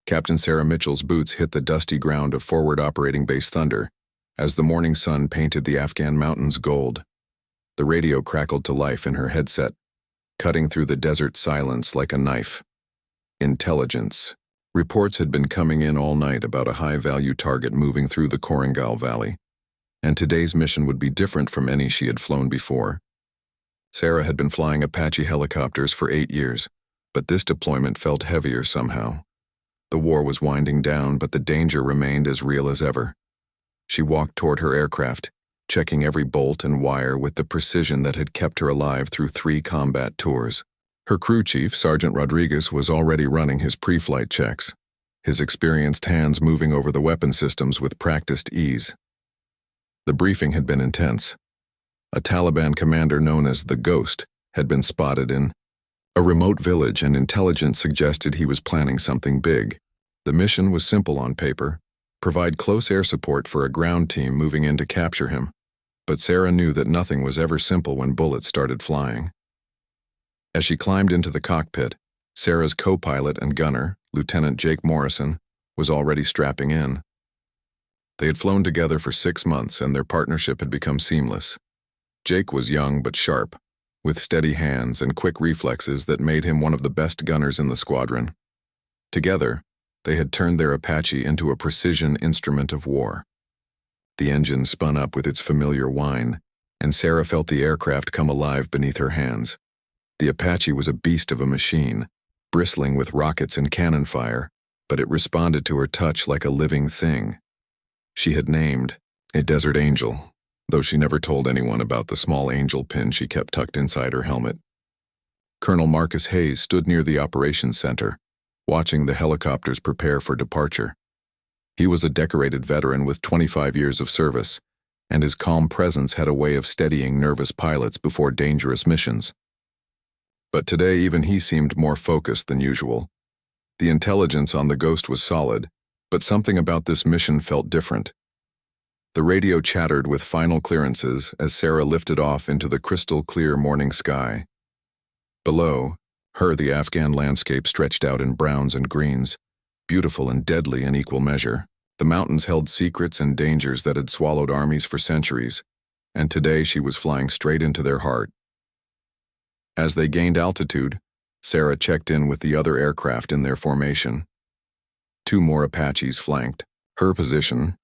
Captain Sarah Mitchell's boots hit the dusty ground of forward operating base Thunder as the morning sun painted the Afghan mountains gold. The radio crackled to life in her headset, cutting through the desert silence like a knife. Intelligence. Reports had been coming in all night about a high-value target moving through the Korangal Valley, and today's mission would be different from any she had flown before. Sarah had been flying Apache helicopters for 8 years, but this deployment felt heavier somehow. The war was winding down, but the danger remained as real as ever. She walked toward her aircraft, checking every bolt and wire with the precision that had kept her alive through 3 combat tours. Her crew chief, Sergeant Rodriguez, was already running his pre-flight checks, his experienced hands moving over the weapon systems with practiced ease. The briefing had been intense. A Taliban commander known as the Ghost had been spotted in a remote village, and intelligence suggested he was planning something big. The mission was simple on paper: provide close air support for a ground team moving in to capture him. But Sarah knew that nothing was ever simple when bullets started flying. As she climbed into the cockpit, Sarah's co-pilot and gunner, Lieutenant Jake Morrison, was already strapping in. They had flown together for 6 months, and their partnership had become seamless. Jake was young but sharp, with steady hands and quick reflexes that made him one of the best gunners in the squadron. Together, they had turned their Apache into a precision instrument of war. The engine spun up with its familiar whine, and Sarah felt the aircraft come alive beneath her hands. The Apache was a beast of a machine, bristling with rockets and cannon fire, but it responded to her touch like a living thing. She had named a Desert Angel, though she never told anyone about the small angel pin she kept tucked inside her helmet. Colonel Marcus Hayes stood near the operations center, watching the helicopters prepare for departure. He was a decorated veteran with 25 years of service, and his calm presence had a way of steadying nervous pilots before dangerous missions. But today even he seemed more focused than usual. The intelligence on the Ghost was solid, but something about this mission felt different. The radio chattered with final clearances as Sarah lifted off into the crystal-clear morning sky. Below her, the Afghan landscape stretched out in browns and greens, beautiful and deadly in equal measure. The mountains held secrets and dangers that had swallowed armies for centuries, and today she was flying straight into their heart. As they gained altitude, Sarah checked in with the other aircraft in their formation. 2 more Apaches flanked her position,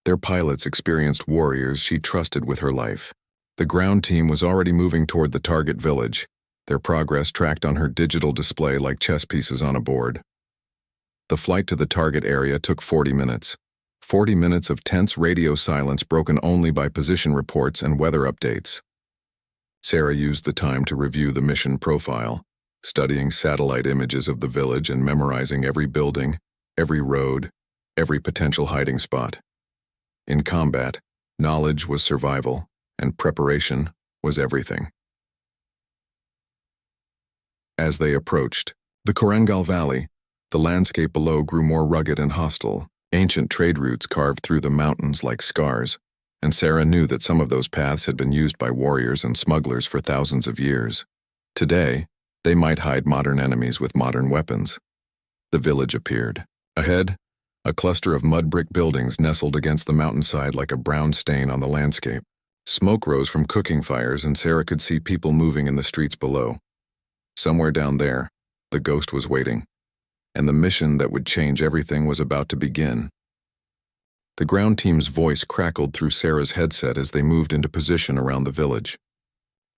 their pilots experienced warriors she trusted with her life. The ground team was already moving toward the target village, their progress tracked on her digital display like chess pieces on a board. The flight to the target area took 40 minutes. 40 minutes of tense radio silence broken only by position reports and weather updates. Sarah used the time to review the mission profile, studying satellite images of the village and memorizing every building, every road, every potential hiding spot. In combat, knowledge was survival, and preparation was everything. As they approached the Korangal Valley, the landscape below grew more rugged and hostile. Ancient trade routes carved through the mountains like scars, and Sarah knew that some of those paths had been used by warriors and smugglers for thousands of years. Today, they might hide modern enemies with modern weapons. The village appeared. Ahead, a cluster of mud brick buildings nestled against the mountainside like a brown stain on the landscape. Smoke rose from cooking fires, and Sarah could see people moving in the streets below. Somewhere down there, the Ghost was waiting, and the mission that would change everything was about to begin. The ground team's voice crackled through Sarah's headset as they moved into position around the village.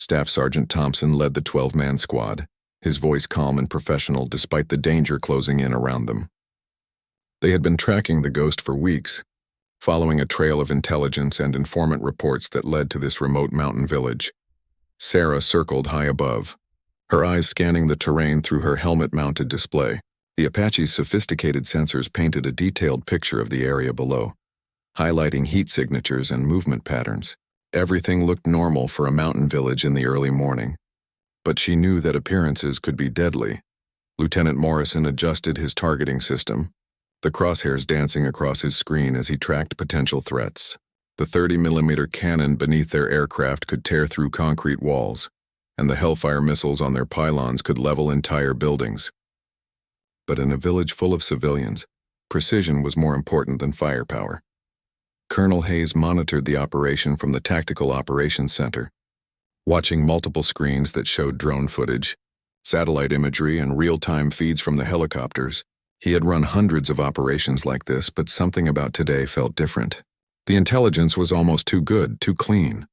Staff Sergeant Thompson led the 12-man squad, his voice calm and professional despite the danger closing in around them. They had been tracking the Ghost for weeks, following a trail of intelligence and informant reports that led to this remote mountain village. Sarah circled high above, her eyes scanning the terrain through her helmet-mounted display. The Apache's sophisticated sensors painted a detailed picture of the area below, highlighting heat signatures and movement patterns. Everything looked normal for a mountain village in the early morning, but she knew that appearances could be deadly. Lieutenant Morrison adjusted his targeting system, the crosshairs dancing across his screen as he tracked potential threats. The 30mm cannon beneath their aircraft could tear through concrete walls, and the Hellfire missiles on their pylons could level entire buildings. But in a village full of civilians, Precision was more important than firepower. Colonel Hayes monitored the operation from the Tactical Operations Center, watching multiple screens that showed drone footage, satellite imagery, and real-time feeds from the helicopters. He had run hundreds of operations like this, but something about today felt different. The intelligence was almost too good, too clean.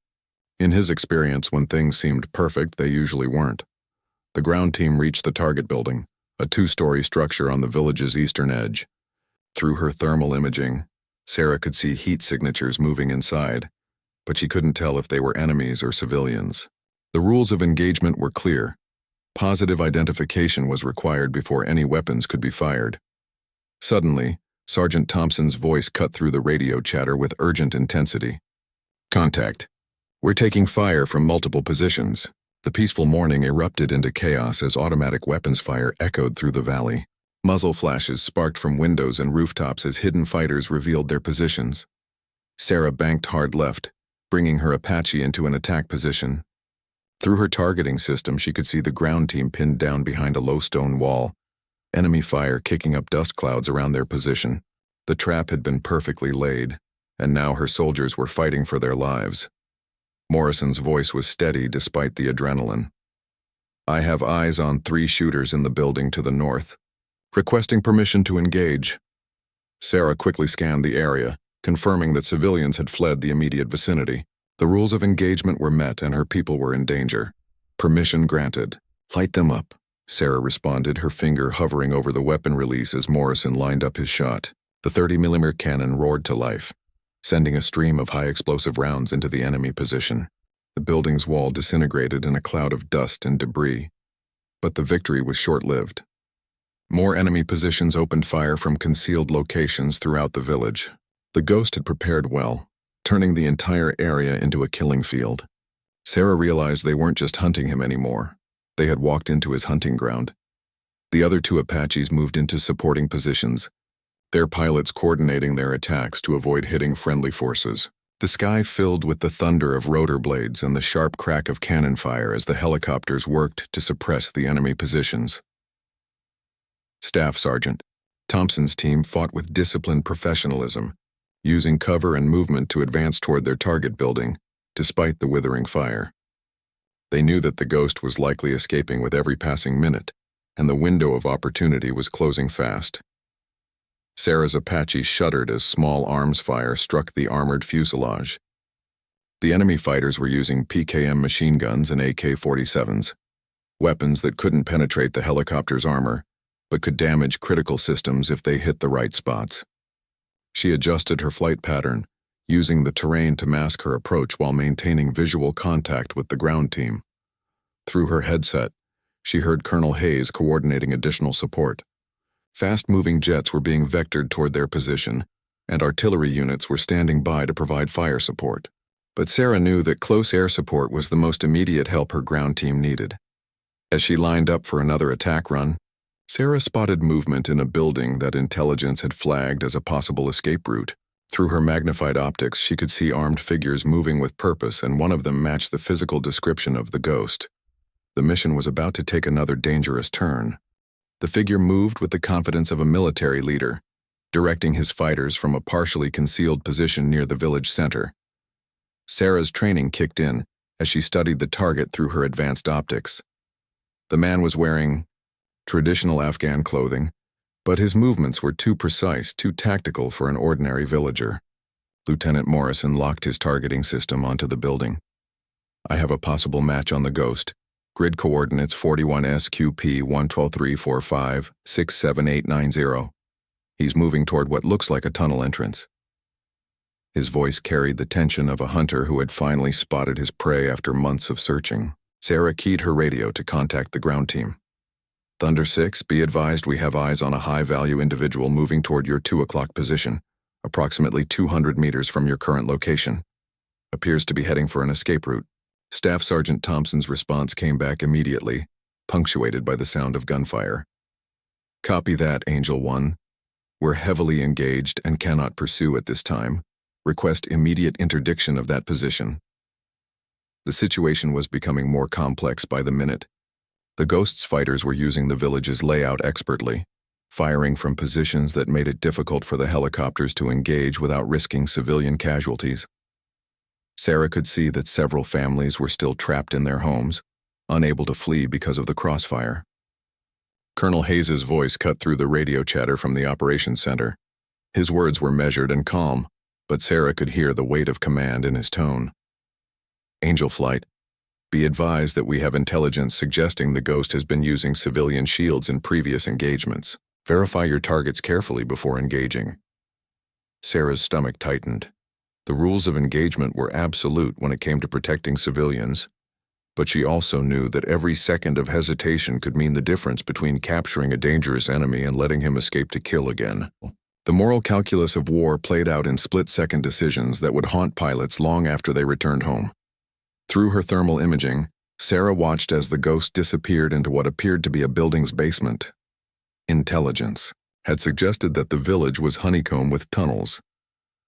In his experience, when things seemed perfect, they usually weren't. The ground team reached the target building, a two-story structure on the village's eastern edge. Through her thermal imaging, Sarah could see heat signatures moving inside, but she couldn't tell if they were enemies or civilians. The rules of engagement were clear. Positive identification was required before any weapons could be fired. Suddenly, Sergeant Thompson's voice cut through the radio chatter with urgent intensity. "Contact. We're taking fire from multiple positions." The peaceful morning erupted into chaos as automatic weapons fire echoed through the valley. Muzzle flashes sparked from windows and rooftops as hidden fighters revealed their positions. Sarah banked hard left, bringing her Apache into an attack position. Through her targeting system, she could see the ground team pinned down behind a low stone wall, enemy fire kicking up dust clouds around their position. The trap had been perfectly laid, and now her soldiers were fighting for their lives. Morrison's voice was steady despite the adrenaline. "I have eyes on 3 shooters in the building to the north. Requesting permission to engage." Sarah quickly scanned the area, confirming that civilians had fled the immediate vicinity. The rules of engagement were met and her people were in danger. "Permission granted. Light them up," Sarah responded, her finger hovering over the weapon release as Morrison lined up his shot. The 30mm cannon roared to life, sending a stream of high-explosive rounds into the enemy position. The building's wall disintegrated in a cloud of dust and debris. But the victory was short-lived. More enemy positions opened fire from concealed locations throughout the village. The Ghost had prepared well, turning the entire area into a killing field. Sarah realized they weren't just hunting him anymore. They had walked into his hunting ground. The other 2 Apaches moved into supporting positions, their pilots coordinating their attacks to avoid hitting friendly forces. The sky filled with the thunder of rotor blades and the sharp crack of cannon fire as the helicopters worked to suppress the enemy positions. Staff Sergeant Thompson's team fought with disciplined professionalism, using cover and movement to advance toward their target building, despite the withering fire. They knew that the Ghost was likely escaping with every passing minute, and the window of opportunity was closing fast. Sarah's Apache shuddered as small arms fire struck the armored fuselage. The enemy fighters were using PKM machine guns and AK-47s, weapons that couldn't penetrate the helicopter's armor, but could damage critical systems if they hit the right spots. She adjusted her flight pattern, using the terrain to mask her approach while maintaining visual contact with the ground team. Through her headset, she heard Colonel Hayes coordinating additional support. Fast-moving jets were being vectored toward their position, and artillery units were standing by to provide fire support. But Sarah knew that close air support was the most immediate help her ground team needed. As she lined up for another attack run, Sarah spotted movement in a building that intelligence had flagged as a possible escape route. Through her magnified optics, she could see armed figures moving with purpose, and one of them matched the physical description of the Ghost. The mission was about to take another dangerous turn. The figure moved with the confidence of a military leader, directing his fighters from a partially concealed position near the village center. Sarah's training kicked in as she studied the target through her advanced optics. The man was wearing traditional Afghan clothing, but his movements were too precise, too tactical for an ordinary villager. Lieutenant Morrison locked his targeting system onto the building. "I have a possible match on the Ghost. Grid coordinates 41 SQP 12345-67890. He's moving toward what looks like a tunnel entrance." His voice carried the tension of a hunter who had finally spotted his prey after months of searching. Sarah keyed her radio to contact the ground team. "Thunder 6, be advised we have eyes on a high-value individual moving toward your 2 o'clock position, approximately 200 meters from your current location. Appears to be heading for an escape route." Staff Sergeant Thompson's response came back immediately, punctuated by the sound of gunfire. "Copy that, Angel 1. We're heavily engaged and cannot pursue at this time. Request immediate interdiction of that position." The situation was becoming more complex by the minute. The Ghost's fighters were using the village's layout expertly, firing from positions that made it difficult for the helicopters to engage without risking civilian casualties. Sarah could see that several families were still trapped in their homes, unable to flee because of the crossfire. Colonel Hayes's voice cut through the radio chatter from the operations center. His words were measured and calm, but Sarah could hear the weight of command in his tone. Angel Flight, be advised that we have intelligence suggesting the Ghost has been using civilian shields in previous engagements. Verify your targets carefully before engaging. Sarah's stomach tightened. The rules of engagement were absolute when it came to protecting civilians, but she also knew that every second of hesitation could mean the difference between capturing a dangerous enemy and letting him escape to kill again. The moral calculus of war played out in split-second decisions that would haunt pilots long after they returned home. Through her thermal imaging, Sarah watched as the Ghost disappeared into what appeared to be a building's basement. Intelligence had suggested that the village was honeycombed with tunnels,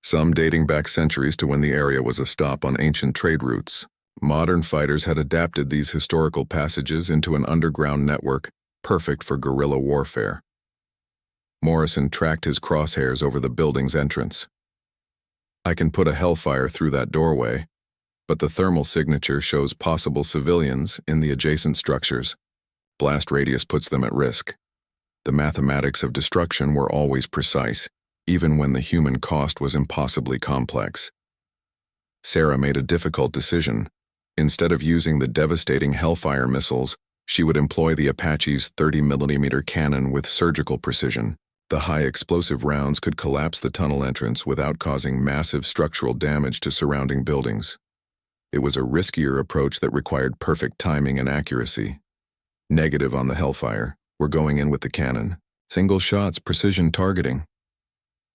some dating back centuries to when the area was a stop on ancient trade routes. Modern fighters had adapted these historical passages into an underground network perfect for guerrilla warfare. Morrison tracked his crosshairs over the building's entrance. I can put a hellfire through that doorway, but the thermal signature shows possible civilians in the adjacent structures. Blast radius puts them at risk. The mathematics of destruction were always precise, even when the human cost was impossibly complex. Sarah made a difficult decision. Instead of using the devastating Hellfire missiles, she would employ the Apache's 30mm cannon with surgical precision. The high explosive rounds could collapse the tunnel entrance without causing massive structural damage to surrounding buildings. It was a riskier approach that required perfect timing and accuracy. Negative on the Hellfire. We're going in with the cannon. Single shots, precision targeting.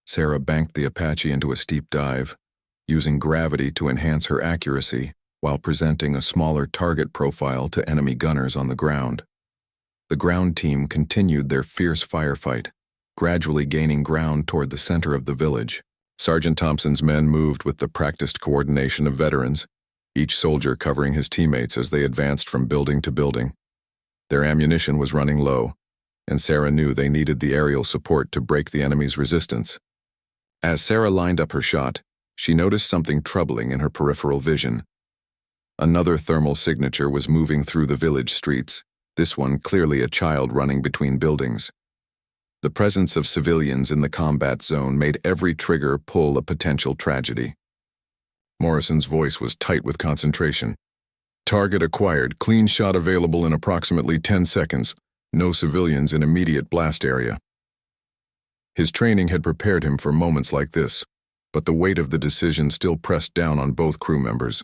Sarah banked the Apache into a steep dive, using gravity to enhance her accuracy while presenting a smaller target profile to enemy gunners on the ground. The ground team continued their fierce firefight, gradually gaining ground toward the center of the village. Sergeant Thompson's men moved with the practiced coordination of veterans, each soldier covering his teammates as they advanced from building to building. Their ammunition was running low, and Sarah knew they needed the aerial support to break the enemy's resistance. As Sarah lined up her shot, she noticed something troubling in her peripheral vision. Another thermal signature was moving through the village streets, this one clearly a child running between buildings. The presence of civilians in the combat zone made every trigger pull a potential tragedy. Morrison's voice was tight with concentration. Target acquired, clean shot available in approximately 10 seconds, no civilians in immediate blast area. His training had prepared him for moments like this, but the weight of the decision still pressed down on both crew members.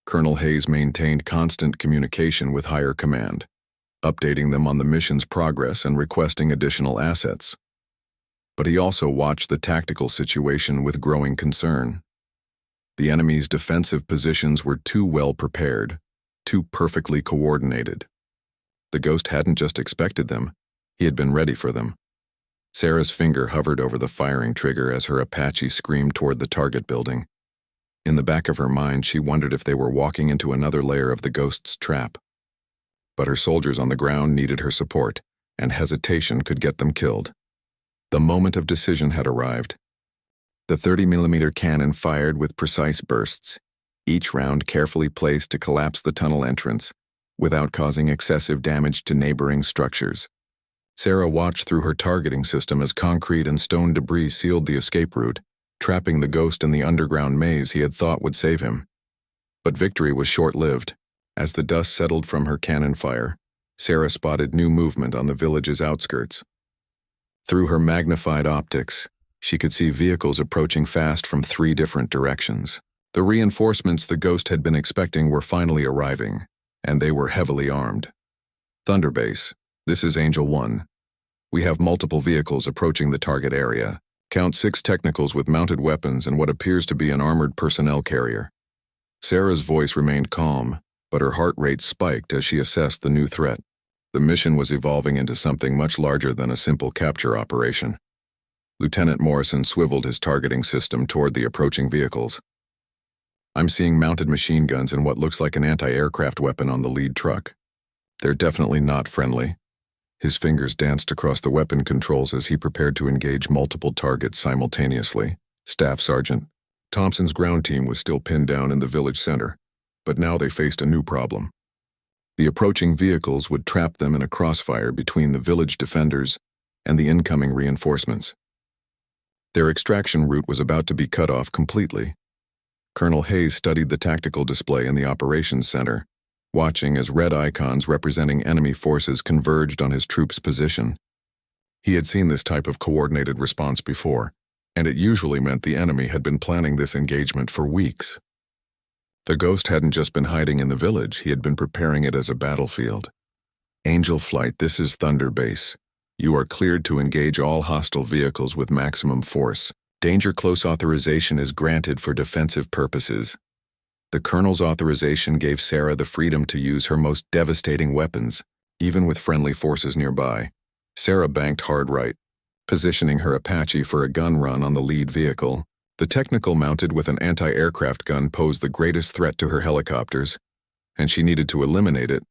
Colonel Hayes maintained constant communication with higher command, updating them on the mission's progress and requesting additional assets. But he also watched the tactical situation with growing concern. The enemy's defensive positions were too well prepared, too perfectly coordinated. The Ghost hadn't just expected them, he had been ready for them. Sarah's finger hovered over the firing trigger as her Apache screamed toward the target building. In the back of her mind, she wondered if they were walking into another layer of the Ghost's trap. But her soldiers on the ground needed her support, and hesitation could get them killed. The moment of decision had arrived. The 30mm cannon fired with precise bursts, each round carefully placed to collapse the tunnel entrance, without causing excessive damage to neighboring structures. Sarah watched through her targeting system as concrete and stone debris sealed the escape route, trapping the Ghost in the underground maze he had thought would save him. But victory was short-lived. As the dust settled from her cannon fire, Sarah spotted new movement on the village's outskirts. Through her magnified optics, she could see vehicles approaching fast from 3 different directions. The reinforcements the Ghost had been expecting were finally arriving, and they were heavily armed. Thunderbase, this is Angel 1. We have multiple vehicles approaching the target area. Count 6 technicals with mounted weapons and what appears to be an armored personnel carrier. Sarah's voice remained calm, but her heart rate spiked as she assessed the new threat. The mission was evolving into something much larger than a simple capture operation. Lieutenant Morrison swiveled his targeting system toward the approaching vehicles. I'm seeing mounted machine guns and what looks like an anti-aircraft weapon on the lead truck. They're definitely not friendly. His fingers danced across the weapon controls as he prepared to engage multiple targets simultaneously. Staff Sergeant Thompson's ground team was still pinned down in the village center, but now they faced a new problem. The approaching vehicles would trap them in a crossfire between the village defenders and the incoming reinforcements. Their extraction route was about to be cut off completely. Colonel Hayes studied the tactical display in the operations center, watching as red icons representing enemy forces converged on his troops' position. He had seen this type of coordinated response before, and it usually meant the enemy had been planning this engagement for weeks. The Ghost hadn't just been hiding in the village, he had been preparing it as a battlefield. Angel Flight, this is Thunder Base. You are cleared to engage all hostile vehicles with maximum force. Danger Close authorization is granted for defensive purposes. The Colonel's authorization gave Sarah the freedom to use her most devastating weapons, even with friendly forces nearby. Sarah banked hard right, positioning her Apache for a gun run on the lead vehicle. The technical mounted with an anti-aircraft gun posed the greatest threat to her helicopters, and she needed to eliminate it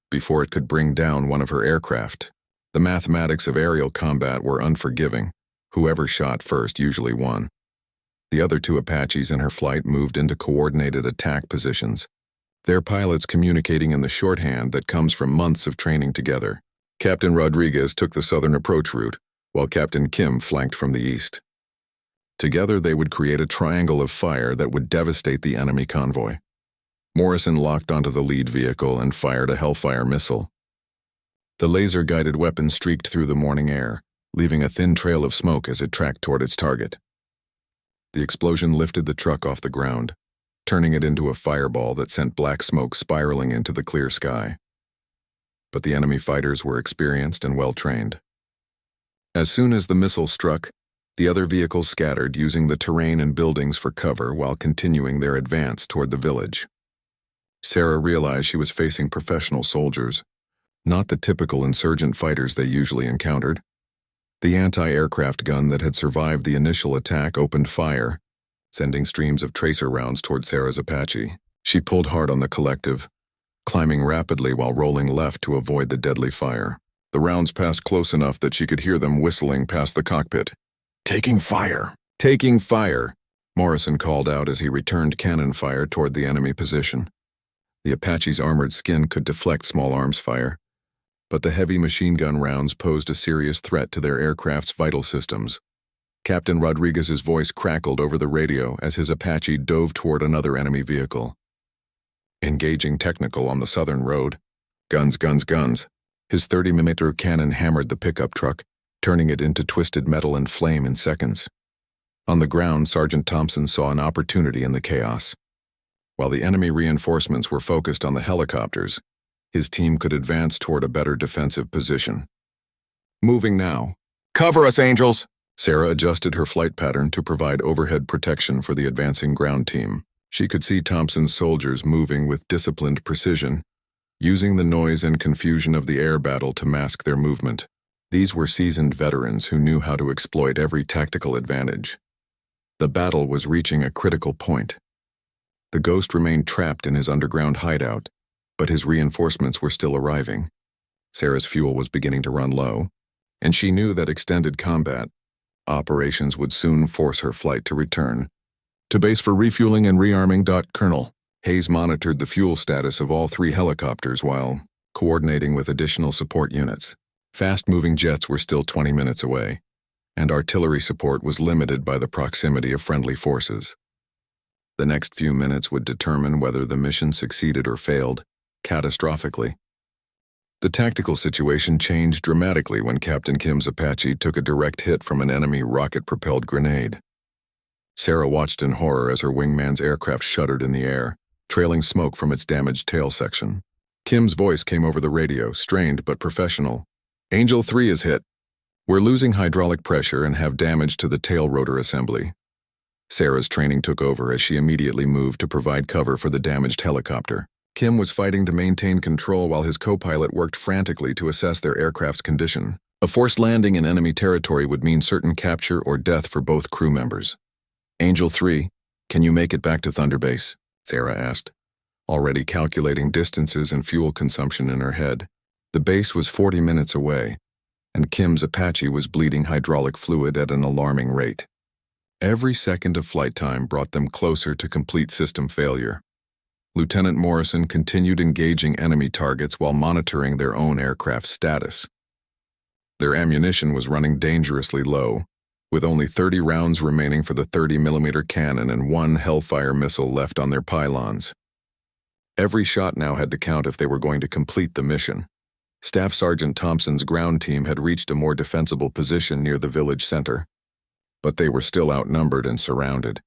before it could bring down one of her aircraft. The mathematics of aerial combat were unforgiving. Whoever shot first usually won. The other two Apaches in her flight moved into coordinated attack positions, their pilots communicating in the shorthand that comes from months of training together. Captain Rodriguez took the southern approach route, while Captain Kim flanked from the east. Together they would create a triangle of fire that would devastate the enemy convoy. Morrison locked onto the lead vehicle and fired a Hellfire missile. The laser-guided weapon streaked through the morning air, leaving a thin trail of smoke as it tracked toward its target. The explosion lifted the truck off the ground, turning it into a fireball that sent black smoke spiraling into the clear sky. But the enemy fighters were experienced and well-trained. As soon as the missile struck, the other vehicles scattered, using the terrain and buildings for cover while continuing their advance toward the village. Sarah realized she was facing professional soldiers, not the typical insurgent fighters they usually encountered. The anti-aircraft gun that had survived the initial attack opened fire, sending streams of tracer rounds toward Sarah's Apache. She pulled hard on the collective, climbing rapidly while rolling left to avoid the deadly fire. The rounds passed close enough that she could hear them whistling past the cockpit. "Taking fire! Taking fire!" Morrison called out as he returned cannon fire toward the enemy position. The Apache's armored skin could deflect small arms fire, but the heavy machine gun rounds posed a serious threat to their aircraft's vital systems. Captain Rodriguez's voice crackled over the radio as his Apache dove toward another enemy vehicle. Engaging technical on the southern road. Guns, guns, guns. His 30mm cannon hammered the pickup truck, turning it into twisted metal and flame in seconds. On the ground, Sergeant Thompson saw an opportunity in the chaos. While the enemy reinforcements were focused on the helicopters, his team could advance toward a better defensive position. Moving now. "Cover us, Angels!" Sarah adjusted her flight pattern to provide overhead protection for the advancing ground team. She could see Thompson's soldiers moving with disciplined precision, using the noise and confusion of the air battle to mask their movement. These were seasoned veterans who knew how to exploit every tactical advantage. The battle was reaching a critical point. The Ghost remained trapped in his underground hideout, but his reinforcements were still arriving. Sarah's fuel was beginning to run low, and she knew that extended combat operations would soon force her flight to return. "To base for refueling and rearming. Colonel." Hayes monitored the fuel status of all 3 helicopters while coordinating with additional support units. Fast-moving jets were still 20 minutes away, and artillery support was limited by the proximity of friendly forces. The next few minutes would determine whether the mission succeeded or failed, catastrophically. The tactical situation changed dramatically when Captain Kim's Apache took a direct hit from an enemy rocket-propelled grenade. Sarah watched in horror as her wingman's aircraft shuddered in the air, trailing smoke from its damaged tail section. Kim's voice came over the radio, strained but professional. "Angel 3 is hit. We're losing hydraulic pressure and have damage to the tail rotor assembly." Sarah's training took over as she immediately moved to provide cover for the damaged helicopter. Kim was fighting to maintain control while his co-pilot worked frantically to assess their aircraft's condition. A forced landing in enemy territory would mean certain capture or death for both crew members. "Angel 3, can you make it back to Thunder Base?" Sarah asked, already calculating distances and fuel consumption in her head. The base was 40 minutes away, and Kim's Apache was bleeding hydraulic fluid at an alarming rate. Every second of flight time brought them closer to complete system failure. Lieutenant Morrison continued engaging enemy targets while monitoring their own aircraft's status. Their ammunition was running dangerously low, with only 30 rounds remaining for the 30mm cannon and one Hellfire missile left on their pylons. Every shot now had to count if they were going to complete the mission. Staff Sergeant Thompson's ground team had reached a more defensible position near the village center, but they were still outnumbered and surrounded.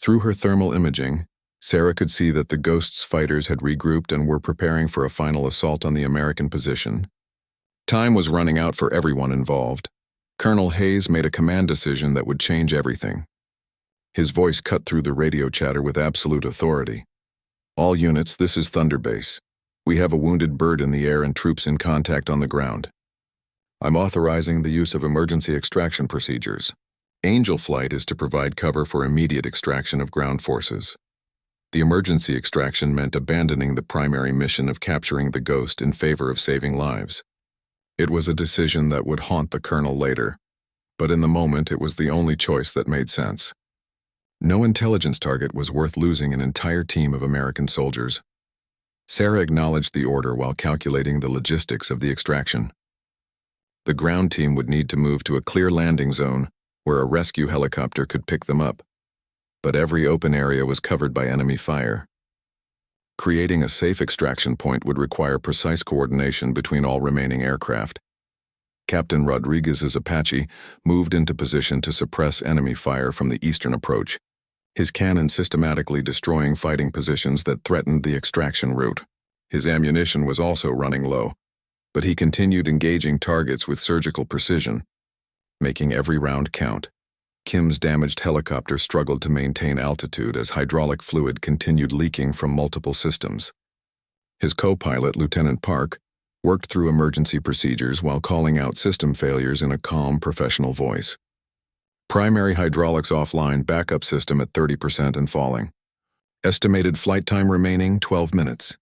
Through her thermal imaging, Sarah could see that the Ghost's fighters had regrouped and were preparing for a final assault on the American position. Time was running out for everyone involved. Colonel Hayes made a command decision that would change everything. His voice cut through the radio chatter with absolute authority. "All units, this is Thunder Base. We have a wounded bird in the air and troops in contact on the ground. I'm authorizing the use of emergency extraction procedures. Angel Flight is to provide cover for immediate extraction of ground forces." The emergency extraction meant abandoning the primary mission of capturing the Ghost in favor of saving lives. It was a decision that would haunt the colonel later, but in the moment it was the only choice that made sense. No intelligence target was worth losing an entire team of American soldiers. Sarah acknowledged the order while calculating the logistics of the extraction. The ground team would need to move to a clear landing zone where a rescue helicopter could pick them up, but every open area was covered by enemy fire. Creating a safe extraction point would require precise coordination between all remaining aircraft. Captain Rodriguez's Apache moved into position to suppress enemy fire from the eastern approach, his cannon systematically destroying fighting positions that threatened the extraction route. His ammunition was also running low, but he continued engaging targets with surgical precision, making every round count. Kim's damaged helicopter struggled to maintain altitude as hydraulic fluid continued leaking from multiple systems. His co-pilot, Lieutenant Park, worked through emergency procedures while calling out system failures in a calm, professional voice. Primary hydraulics offline, backup system at 30% and falling. Estimated flight time remaining 12 minutes.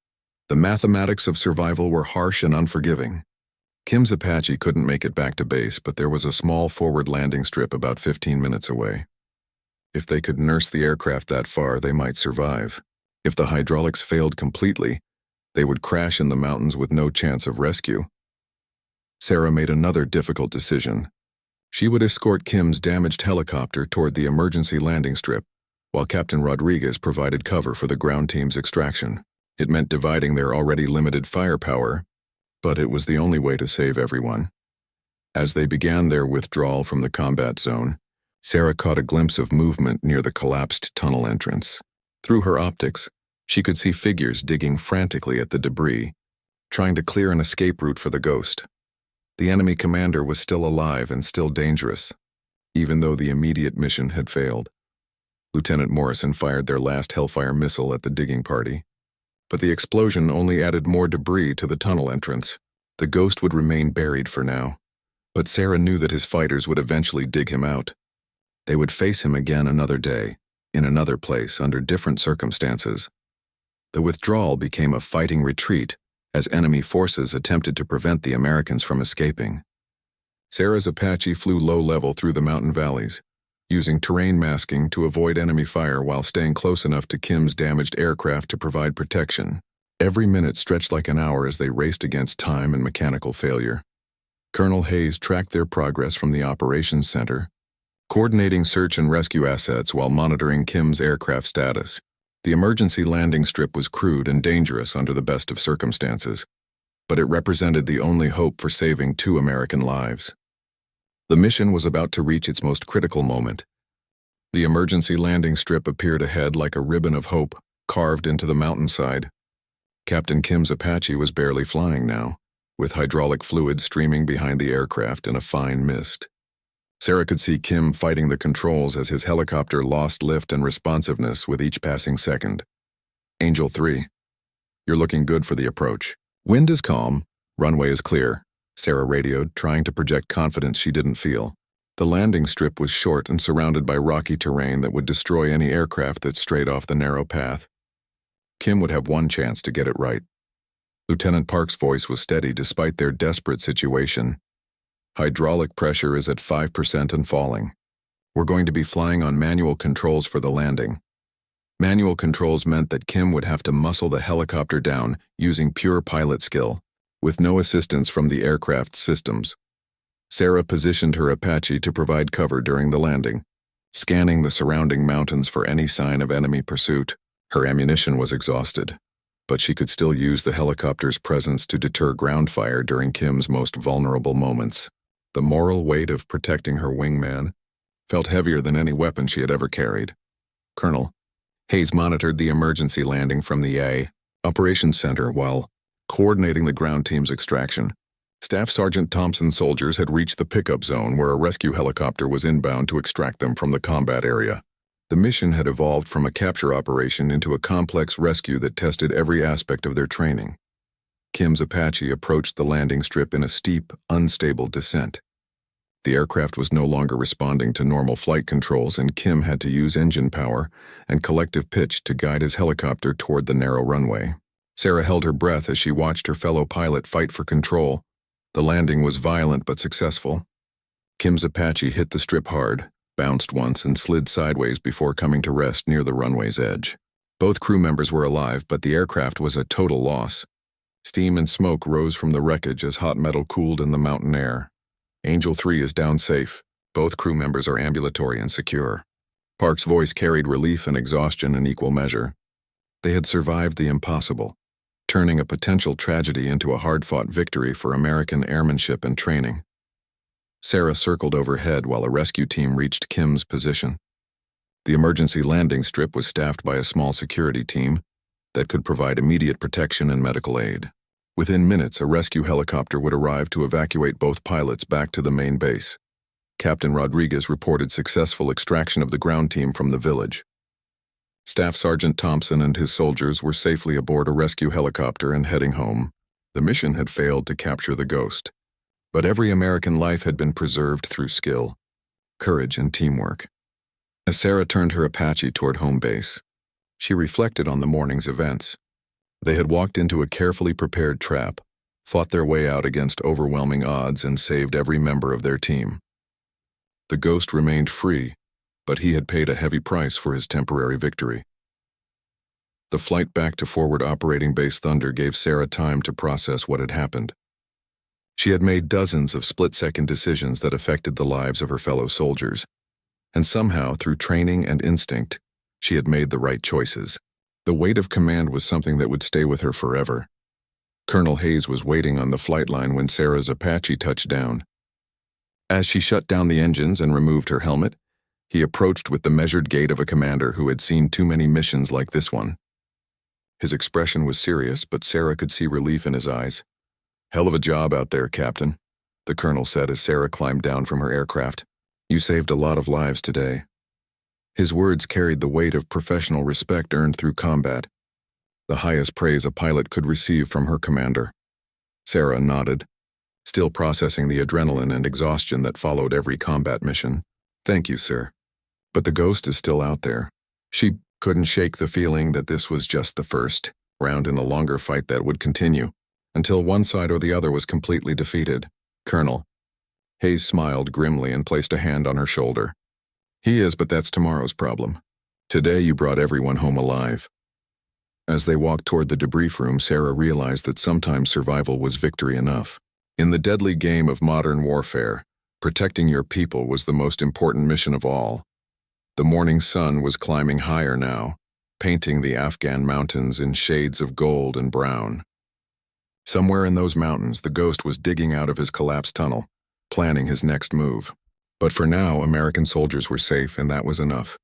The mathematics of survival were harsh and unforgiving. Kim's Apache couldn't make it back to base, but there was a small forward landing strip about 15 minutes away. If they could nurse the aircraft that far, they might survive. If the hydraulics failed completely, they would crash in the mountains with no chance of rescue. Sarah made another difficult decision. She would escort Kim's damaged helicopter toward the emergency landing strip, while Captain Rodriguez provided cover for the ground team's extraction. It meant dividing their already limited firepower, but it was the only way to save everyone. As they began their withdrawal from the combat zone, Sarah caught a glimpse of movement near the collapsed tunnel entrance. Through her optics, she could see figures digging frantically at the debris, trying to clear an escape route for the Ghost. The enemy commander was still alive and still dangerous, even though the immediate mission had failed. Lieutenant Morrison fired their last Hellfire missile at the digging party, but the explosion only added more debris to the tunnel entrance. The Ghost would remain buried for now, but Sarah knew that his fighters would eventually dig him out. They would face him again another day, in another place, under different circumstances. The withdrawal became a fighting retreat as enemy forces attempted to prevent the Americans from escaping. Sarah's Apache flew low-level through the mountain valleys, using terrain masking to avoid enemy fire while staying close enough to Kim's damaged aircraft to provide protection. Every minute stretched like an hour as they raced against time and mechanical failure. Colonel Hayes tracked their progress from the operations center, coordinating search and rescue assets while monitoring Kim's aircraft status. The emergency landing strip was crude and dangerous under the best of circumstances, but it represented the only hope for saving 2 American lives. The mission was about to reach its most critical moment. The emergency landing strip appeared ahead like a ribbon of hope, carved into the mountainside. Captain Kim's Apache was barely flying now, with hydraulic fluid streaming behind the aircraft in a fine mist. Sarah could see Kim fighting the controls as his helicopter lost lift and responsiveness with each passing second. Angel 3, you're looking good for the approach. Wind is calm, runway is clear, Sarah radioed, trying to project confidence she didn't feel. The landing strip was short and surrounded by rocky terrain that would destroy any aircraft that strayed off the narrow path. Kim would have one chance to get it right. Lieutenant Park's voice was steady despite their desperate situation. Hydraulic pressure is at 5% and falling. We're going to be flying on manual controls for the landing. Manual controls meant that Kim would have to muscle the helicopter down using pure pilot skill, with no assistance from the aircraft's systems. Sarah positioned her Apache to provide cover during the landing, scanning the surrounding mountains for any sign of enemy pursuit. Her ammunition was exhausted, but she could still use the helicopter's presence to deter ground fire during Kim's most vulnerable moments. The moral weight of protecting her wingman felt heavier than any weapon she had ever carried. Colonel Hayes monitored the emergency landing from the Operations Center while coordinating the ground team's extraction. Staff Sergeant Thompson's soldiers had reached the pickup zone where a rescue helicopter was inbound to extract them from the combat area. The mission had evolved from a capture operation into a complex rescue that tested every aspect of their training. Kim's Apache approached the landing strip in a steep, unstable descent. The aircraft was no longer responding to normal flight controls, and Kim had to use engine power and collective pitch to guide his helicopter toward the narrow runway. Sarah held her breath as she watched her fellow pilot fight for control. The landing was violent but successful. Kim's Apache hit the strip hard, bounced once, and slid sideways before coming to rest near the runway's edge. Both crew members were alive, but the aircraft was a total loss. Steam and smoke rose from the wreckage as hot metal cooled in the mountain air. Angel 3 is down safe. Both crew members are ambulatory and secure. Park's voice carried relief and exhaustion in equal measure. They had survived the impossible, turning a potential tragedy into a hard-fought victory for American airmanship and training. Sarah circled overhead while a rescue team reached Kim's position. The emergency landing strip was staffed by a small security team that could provide immediate protection and medical aid. Within minutes, a rescue helicopter would arrive to evacuate both pilots back to the main base. Captain Rodriguez reported successful extraction of the ground team from the village. Staff Sergeant Thompson and his soldiers were safely aboard a rescue helicopter and heading home. The mission had failed to capture the Ghost, but every American life had been preserved through skill, courage, and teamwork. As Sarah turned her Apache toward home base, she reflected on the morning's events. They had walked into a carefully prepared trap, fought their way out against overwhelming odds, and saved every member of their team. The Ghost remained free, but he had paid a heavy price for his temporary victory. The flight back to Forward Operating Base Thunder gave Sarah time to process what had happened. She had made dozens of split-second decisions that affected the lives of her fellow soldiers, and somehow, through training and instinct, she had made the right choices. The weight of command was something that would stay with her forever. Colonel Hayes was waiting on the flight line when Sarah's Apache touched down. As she shut down the engines and removed her helmet, he approached with the measured gait of a commander who had seen too many missions like this one. His expression was serious, but Sarah could see relief in his eyes. "Hell of a job out there, Captain," the colonel said as Sarah climbed down from her aircraft. "You saved a lot of lives today." His words carried the weight of professional respect earned through combat, the highest praise a pilot could receive from her commander. Sarah nodded, still processing the adrenaline and exhaustion that followed every combat mission. "Thank you, sir. But the Ghost is still out there." She couldn't shake the feeling that this was just the first round in a longer fight that would continue, until one side or the other was completely defeated. "Colonel." Hayes smiled grimly and placed a hand on her shoulder. "He is, but that's tomorrow's problem. Today you brought everyone home alive." As they walked toward the debrief room, Sarah realized that sometimes survival was victory enough. In the deadly game of modern warfare, protecting your people was the most important mission of all. The morning sun was climbing higher now, painting the Afghan mountains in shades of gold and brown. Somewhere in those mountains, the Ghost was digging out of his collapsed tunnel, planning his next move. But for now, American soldiers were safe, and that was enough.